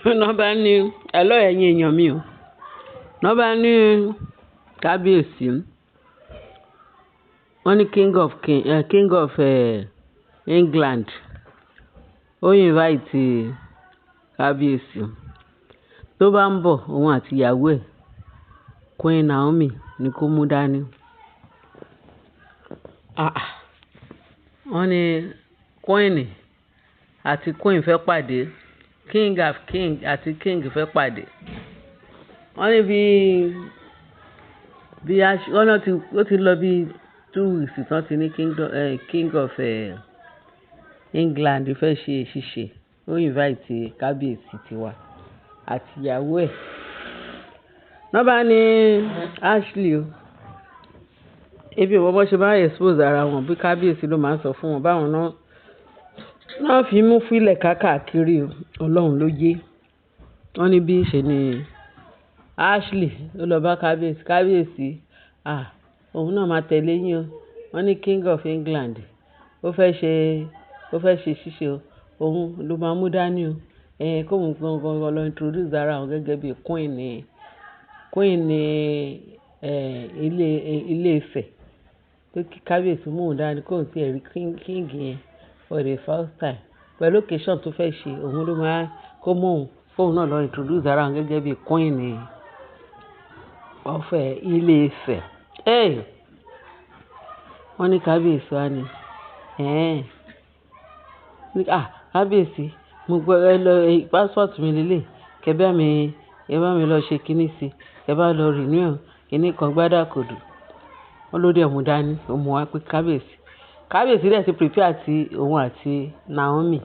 Nọ́bà ní ẹ̀lọ́ ẹ̀yin èèyàn mi o. Nọ́bà ní kábíyèsí. Wọ́n ní king of England. Ó invite kábíyèsí. Tó bá ń bọ̀, òun àti ìyàwó ẹ̀, Queen Naomi ni kó mú dání. Wọ́n ní Queen àti Queen fẹ́ pàdé. King àti King fẹ́ pàdé. Wọ́n ní wọ́n ó ti lọ bí 2 weeks tán ti ní king of England fẹ́ ṣe ṣíṣe. Ó invite kábíyèsí tiwa àti ìyàwó ẹ̀. Nọ́bà ní Ashley o. Ebi ìwọ bọ́ ṣe bá expose ara wọn bí kábíyèsí ló máa ń sọ fún wọn báwọn náà fi mú fílẹ̀ káàkiri Ọlọ́run ló yé. Wọ́n ní bí ṣe ni Ashley ó lọ bá kábíyèsí òun náà máa tẹ̀lé yín o. Wọ́n ní king of England ó fẹ́ ṣe ṣíṣe o. Òun ló máa mú dání o. Kóun gangan lọ introduce ara wọn gẹ́gẹ́ bí queen ní ilé Ifẹ̀. Pé kí kábíyèsí mú òun dání kóun ti ẹ̀rí king yẹn for the first time. Pẹ̀lú occasion tó fẹ́ ṣe òun ló máa kó mú òun fóun náà lọ introduce ara wọn gẹ́gẹ́ bí queen of ilé Ifẹ̀. Wọ́n ní kábíyèsí wá ní kábíyèsí mo gbọ́ passport mi lélẹ̀ kẹ́ bá mi lọ ṣe kinní sí kẹ́ bá lọ renew kinní kan gbádàkodo. Wọ́n ló dẹ̀ mú dání ó mú wá pé kábíyèsí dẹ̀ ti prepare àti òun àti Naomi.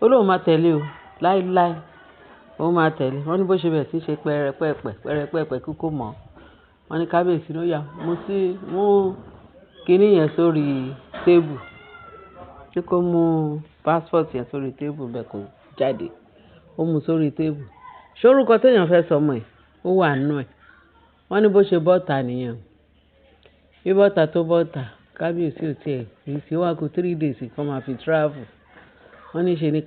Ó lóun máa tẹ̀lé o láíláí òun máa tẹ̀lé. Wọ́n ní bó ṣe bẹ̀rẹ̀ sí ṣe pẹ́rẹpẹ́pẹ́ kíkó mọ́. Wọ́n ní kábíyèsí ló yá mú kinní yẹn sórí tébù. Tí kò mú passport yẹn sórí tébù bẹ́ẹ̀ kò jáde. Ó mú sórí tébù. Ṣórúkọ téèyàn fẹ́ sọmọ ẹ̀ ó wà nínú ẹ̀. Wọ́n ní bó ṣe bọ́ta nìyẹn. Bí bọ́ta tó bọ́ta kábíyèsí ò tiẹ̀ kì í sí wá kó 3 days kan máa fi travel. Wọ́n ní ṣe ni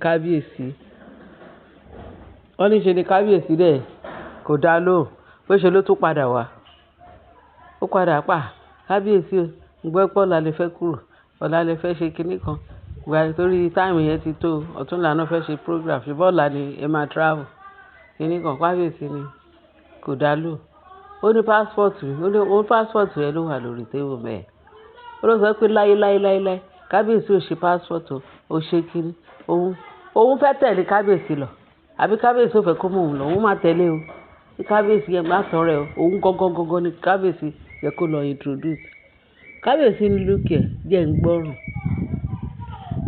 kábíyèsí dẹ̀ kò dá lóhùn bó ṣe ló tún padà wá. Ó padà kábíyèsí o gbọ́ pé ọ̀la lè fẹ́ kúrò ọ̀la lè fẹ́ ṣe kinní kan. Ìgbà torí táìmù yẹn ti tó ọ̀túnla náà fẹ́ ṣe program ṣùgbọ́n ọ̀la ni ẹ máa travel. Kinní kan kábíyèsí ni kò dá lóhùn. Ó ní passport rẹ̀ ló wà lórí tébù bẹ́ẹ̀. Ó ló sọ pé láyé kábíyèsí ò ṣe passport ó ṣe kinní. Òun fẹ́ tẹ̀lé kábíyèsí lọ àbí kábíyèsí ò fẹ́ kó mú òun lọ òun máa tẹ̀lé o. Ní kábíyèsí yẹn gbà tán rẹ̀ o òun gangan ni kábíyèsí yẹ kó lọ introduce. Kábíyèsí ní lókè jẹ́ ń gbọ́rùn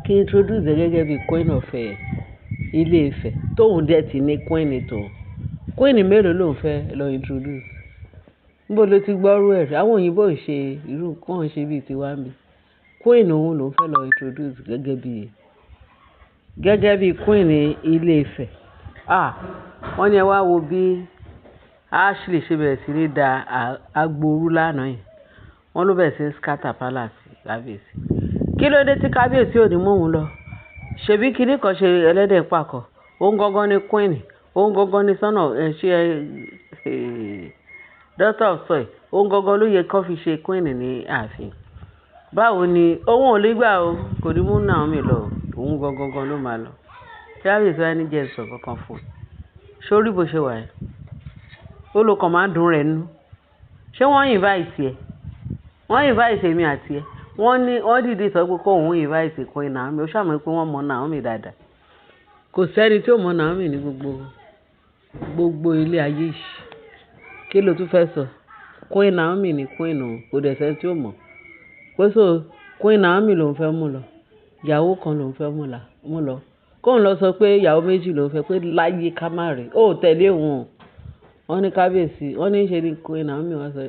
kí introduce ẹ gẹ́gẹ́ bí queen of ilé Ifẹ̀ tóun dẹ̀ ti ní queen tòun. Queen mélòó lòun fẹ́ lọ introduce? Níbo ló ti gbọ́rú ẹ̀ rí? Àwọn òyìnbó ò ṣe irú kàn ṣe bíi tiwa mi. Queen òun lòun fẹ́ lọ introduce gẹ́gẹ́ bí queen ilé Ifẹ̀. Wọ́n ní ẹ wá wo bí Ashley ṣe bẹ̀rẹ̀ sí ní da agboolú lánàá yìí. Wọ́n ló bẹ̀rẹ̀ sí ní scatter palace kábíyèsí. Kí ló dé tí kábíyèsí ò ní mú òun lọ? Ṣebí kinní kan ṣe ẹlẹ́dẹ̀ pàkọ́. Òun gangan ni queen. Òun gangan ni daughter of soil. Òun gangan ló yẹ kó fi ṣe queen ní ààfin. Báwo ni òun ò lè gbà o kò ní mú Naomi lọ òun gangan ló máa lọ. Kábíyèsí wá ní jẹ́ sọ kankan fún un. Sórí bó ṣe wà ẹ́ ó ló kàn máa ń dùn rẹ̀ nú. Ṣé wọ́n invite ẹ? Wọ́n invite èmi àti ẹ. Wọ́n dìde sọ pé kóun invite Queen Naomi. Ó ṣàmọ̀ pé wọ́n mọ Naomi dáadáa. Kò sẹ́ni tí ò mọ Naomi ní gbogbo ilé ayé yìí. Kí ló tún fẹ́ sọ? Queen Naomi ni queen òun kò dẹ̀ sẹ́ni tí ò mọ̀. Pé so Queen Naomi lòun fẹ́ mú lọ. Ìyàwó kan lòun fẹ́ mú lọ. Kóun lọ sọ pé ìyàwó méjì lòun fẹ́ pé láyé ká má rè. Ó tẹ̀lé òun. Wọ́n ní kábíyèsí wọ́n ní ṣe ni Queen Naomi wá sọ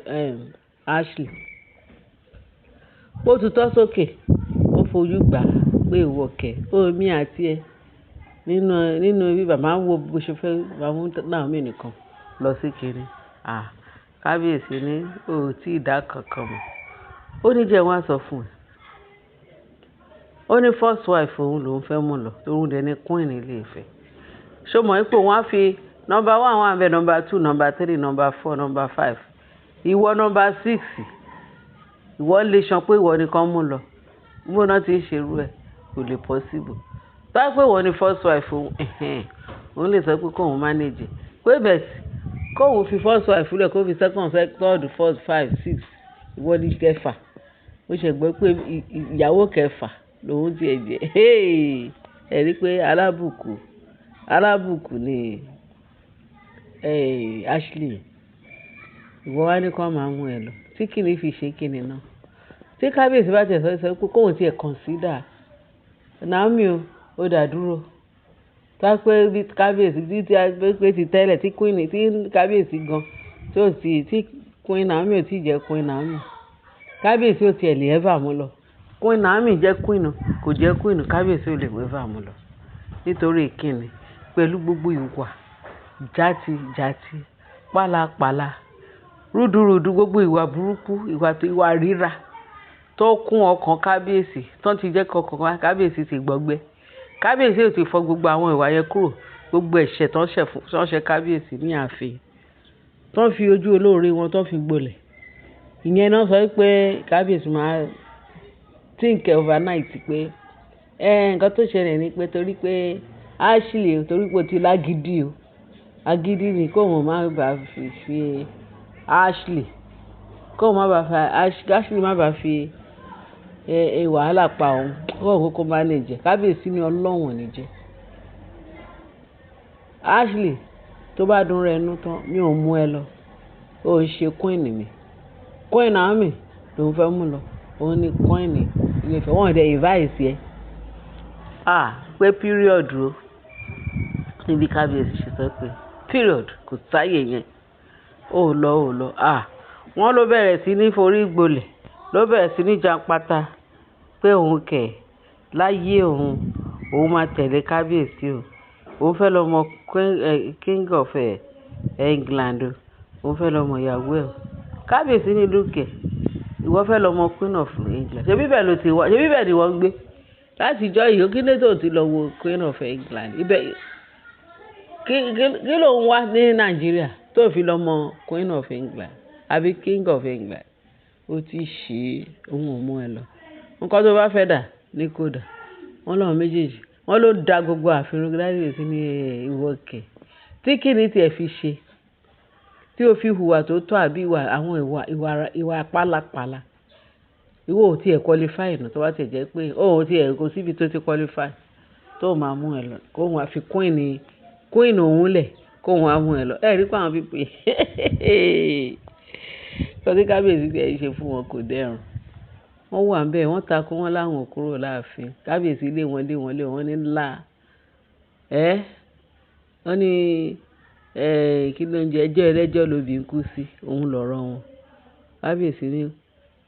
Ashley. Ó tutọ́ sókè ó fojú gbà pé ìwọ kẹ̀ mi àti ẹ nínú ibi bàbá wo bó ṣe fẹ́ mú Naomi nìkan lọ sí kiri. Kábíyèsí ní ò tí ì dá kankan mọ̀. Ó ní jẹ́ wọ́n á sọ fún ẹ. Ó ní first wife òun lòun fẹ́ mú lọ. Òun dẹ̀ ní queen ilé Ifẹ̀. ṣó mọ̀ ipò wọn á fi number 1 wà ńbẹ̀, number 2, number 3, number 4, number 5. Ìwọ number 6. Ìwọ lè sọ pé ìwọ nìkan mú lọ. Bó náà ti ń ṣerú ẹ̀ kò lè possible. Tó bá pé ìwọ ni first wife òun lè sọ pé kóun manage. Pé bẹ́ẹ̀ kóun fi first wife lẹ̀ kó fi second, third, fourth, 5, 6. Ìwọ ni kẹfà. Ó ṣe gbọ́ pé ìyàwó kẹfà lòun ti ẹ̀ jẹ́. Ẹ rí pé alábùkù ni Ashley. Ìwọ wá ní kó máa mú ẹ lọ. Tí kìíní fi ṣe kíni náà. Tí kábíyèsí bá tẹ̀ sọ pé kóun ti ẹ̀ consider Naomi ó dá dúró. Tá pé bí kábíyèsí pé ti tẹ́lẹ̀ tí kábíyèsí gan tí Queen Naomi ò tí jẹ́ Queen Naomi. Kábíyèsí ò tiẹ̀ lè ever mú lọ. Queen Naomi jẹ́ queen kò jẹ́ queen, kábíyèsí ò lè ever mú lọ. Nítorí kíni pẹ̀lú gbogbo ìwà játijàti, pálapàla, rúdurùdu, gbogbo ìwà burúkú, ìwà ríra tó kún ọkàn kábíyèsí tó ti jẹ́ kọkàn kábíyèsí ti gbọgbẹ́. Kábíyèsí ò ti fọ gbogbo àwọn ìwà yẹn kúrò, gbogbo ẹ̀ṣẹ̀ tó ń ṣe kábíyèsí ní ààfin tó ń fi ojú olóore wọn tó fi gbolẹ̀. Ìyẹn náà sọ pé kábíyèsí máa think overnight pé nǹkan tó ṣẹlẹ̀ ni pé torí pé Ashley torí pé ó ti lágídí agídí ni kóun má bàa fi Ashley Ashley má bàa fi wàhálà pa òun kóun kókó manage. Kábíyèsí ni Ọlọ́run ní jẹ́. Ashley tó bá dún rẹ nú tán mi ò mú ẹ lọ. Ó ń ṣe queen mi. Queen Naomi lòun fẹ́ mú lọ. Òun ni queen ilé Ifẹ̀. Wọ́n dẹ̀ advice ẹ. Pé period o. Níbi kábíyèsí ṣe sọ pé period kò sáyè yẹn. Ó lọ. Wọ́n ló bẹ̀rẹ̀ sí ní forí gbolẹ̀. Ló bẹ̀rẹ̀ sí ní jàǹpátá pé òun kẹ̀ láyé òun máa tẹ̀lé kábíyèsí o. Òun fẹ́ lọ mọ king of England o. Òun fẹ́ lọ mọ ìyàwó ẹ̀ o. Kábíyèsí ní lókè. Ìwọ fẹ́ lọ mọ queen of England. Ṣé bíbẹ̀ ló ti wá? Ṣé bíbẹ̀ ni wọ́n gbé? Láti jọ ìyó kí ló tó ti lọ wo queen of England? Ibẹ̀ kí ló ń wá ní Nàìjíríà tó fi lọ mọ queen of England àbí king of England? Ó ti ṣe òun ò mú ẹ lọ. Nǹkan tó bá fẹ́ dà ní kò dà. Wọ́n lọ́wọ́ méjèèjì. Wọ́n ló da gbogbo àfihàn kábíyèsí ní ìwọ kẹ̀. Tí kìíní tiẹ̀ fi ṣe tí ó fi hùwà tó tọ́ àbí àwọn ìwà pálapàla. Ìwọ ò tiẹ̀ qualify náà tó bá tiẹ̀ jẹ́ pé ó tiẹ̀ kò síbi tó ti qualify tó máa mú ẹ lọ. Kó wọn fi queen òun lẹ̀ kó wọn mú ẹ lọ. Ẹ rí pé àwọn pípé tọ́sí kábíyèsí tiẹ̀ ṣe fún wọn kò dẹrùn. Wọ́n wà ńbẹ̀ wọ́n takò wọ́n láwọn kúrò láàfin. Kábíyèsí lé wọn ní ńlá. Wọ́n ní kí ló ń jẹ ẹjọ́ ẹlẹ́jọ́ lóbi ń kú sí òun lọ́rọ̀ wọn. Kábíyèsí ní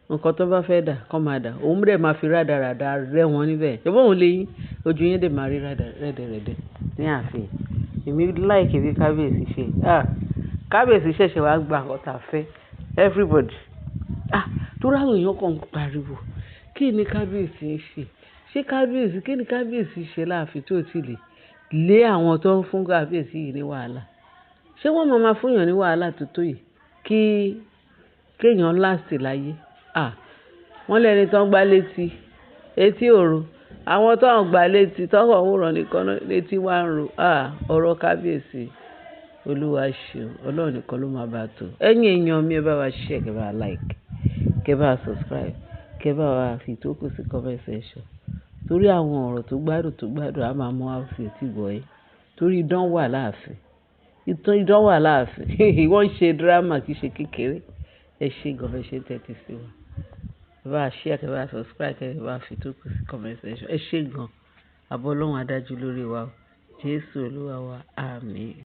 nǹkan tó bá fẹ́ dà kọ́ máa dà. Òun dẹ̀ máa fi rádaràda rẹ́ wọn níbẹ̀. Ṣé bóun lè yín ojú yín dẹ̀ máa rí rẹ́dẹ̀rẹ́dẹ̀ ní ààfin. Èmi láìkì bí kábíyèsí ṣe. Kábíyèsí ṣẹ̀ṣẹ̀ wá gba ọ̀tá fẹ́ everybody. Tó ráwọ̀ èèyàn kan pariwo. Kí ni kábíyèsí ń ṣe? Kí ni kábíyèsí ṣe láàfin tó ti lé àwọn tó ń fún kábíyèsí yìí ní wàhálà? Ṣé wọ́n máa fún èèyàn ní wàhálà tó yìí kéèyàn last láyé? Wọ́n lẹ́ni tó ń gbá etí òru. Àwọn tó ń gbá létí tọ́kọ̀ ń rọ̀ nìkan létí wá ń ro. Ọ̀rọ̀ kábíyèsí Olúwa ṣeun. Ọlọ́run nìkan ló máa bá tó. Ẹ̀yin èèyàn mi ẹ bá wa share, kẹ́ bá wa like, kẹ́ bá wa subscribe, kẹ́ bá wa fi ìtókù sí comment section. Torí àwọn ọ̀rọ̀ tó gbádùn a máa mú wá sí etí gbọ́ yín. Torí idán wà láàfin. Wọ́n ń ṣe drama kì í ṣe kékeré. Ẹ ṣé gan bẹ́ẹ̀ ṣe tẹ́tí sí wa. Kẹ́ bá wa share, kẹ́ bá wa subscribe, kẹ́ bá wa fi ìtókù sí comment section. Ẹ ṣé gan. Àbọ̀ Ọlọ́run á dájú lórí wa o. Jésù Olúwa wa. Àmín.